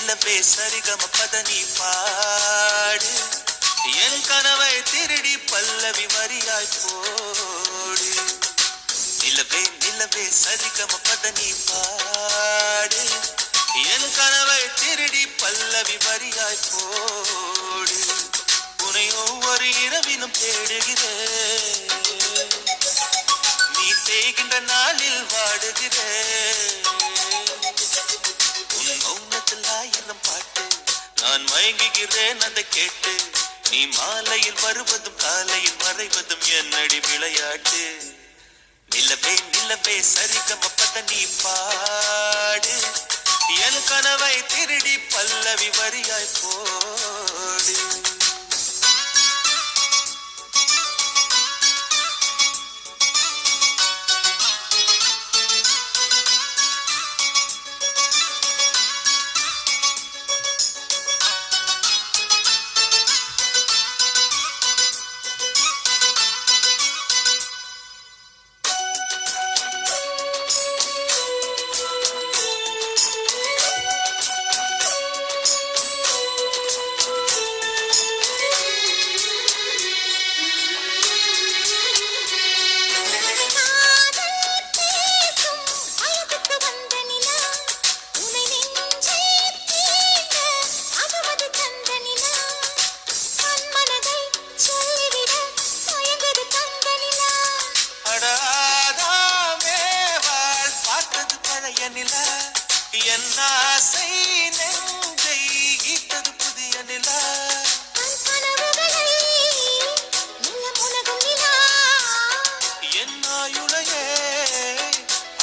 நிலவே சரிகம பதனி பாடு என் கனவை திருடி பல்லவி வரியாய் போடு நிலவே நிலவே சரிகம பதனி பாடு என் கனவை திருடி பல்லவி வரியாய் போடு உன்னை ஒவ்வொரு இரவிலும் தேடுகிறேன் நீ தேய்கின்ற நாளில் வாடுகிறேன் உன் மௌனத்தில் ஆயிரம் பாட்டு நான் மயங்குகிறேன் அதை கேட்டு நீ மாலையில் வருவதும் காலையில் மறைவதும் என்னடி விளையாட்டு நிலவே நிலவே சரிகம பதனி பாடு என் கனவை திருடி பல்லவி வரியாய் போடு என் ஆசை நெஞ்சை ஈட்டது புதிய நிலா என் ஆயுளையே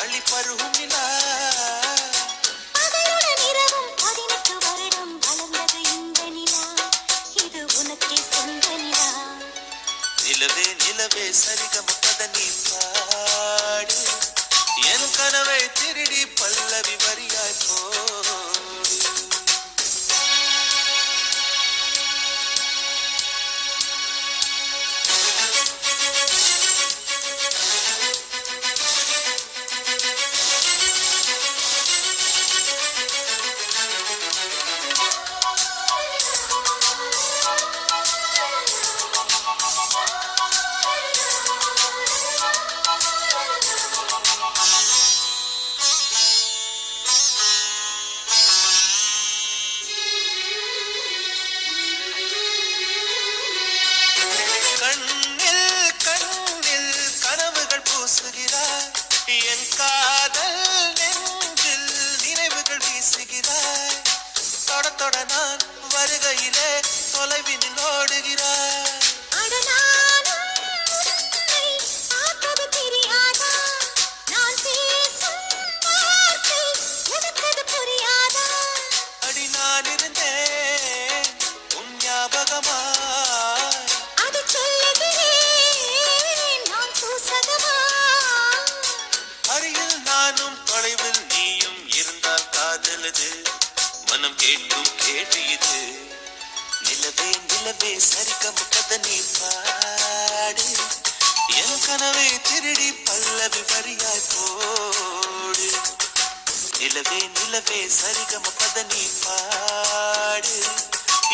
அழிப்பருகும் நிலா நிலவே நிலவே சரிகம பதனி பாடு என் கனவை திருடி பல்லவி வரியாய் போடு என் காதல் நெஞ்சில் நினைவுகள் வீசுகிறாய் தொட தொட நான் வருகையிலே தொலைவினில் ஓடுகிறாய் அடி நான் இருந்தேன் உன் ஞாபகமா தொலைவில் நீயும் இருந்தால் காதலது மனம் கேட்கும் கேள்வி இது நிலவே நிலவே சரிகம பதனி பாடு என் கனவை திருடி பல்லவி வரியாய் போடு நிலவே நிலவே சரிகம பதனி பாடு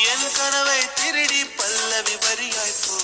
என் கனவை திருடி பல்லவி வரியாய் போடு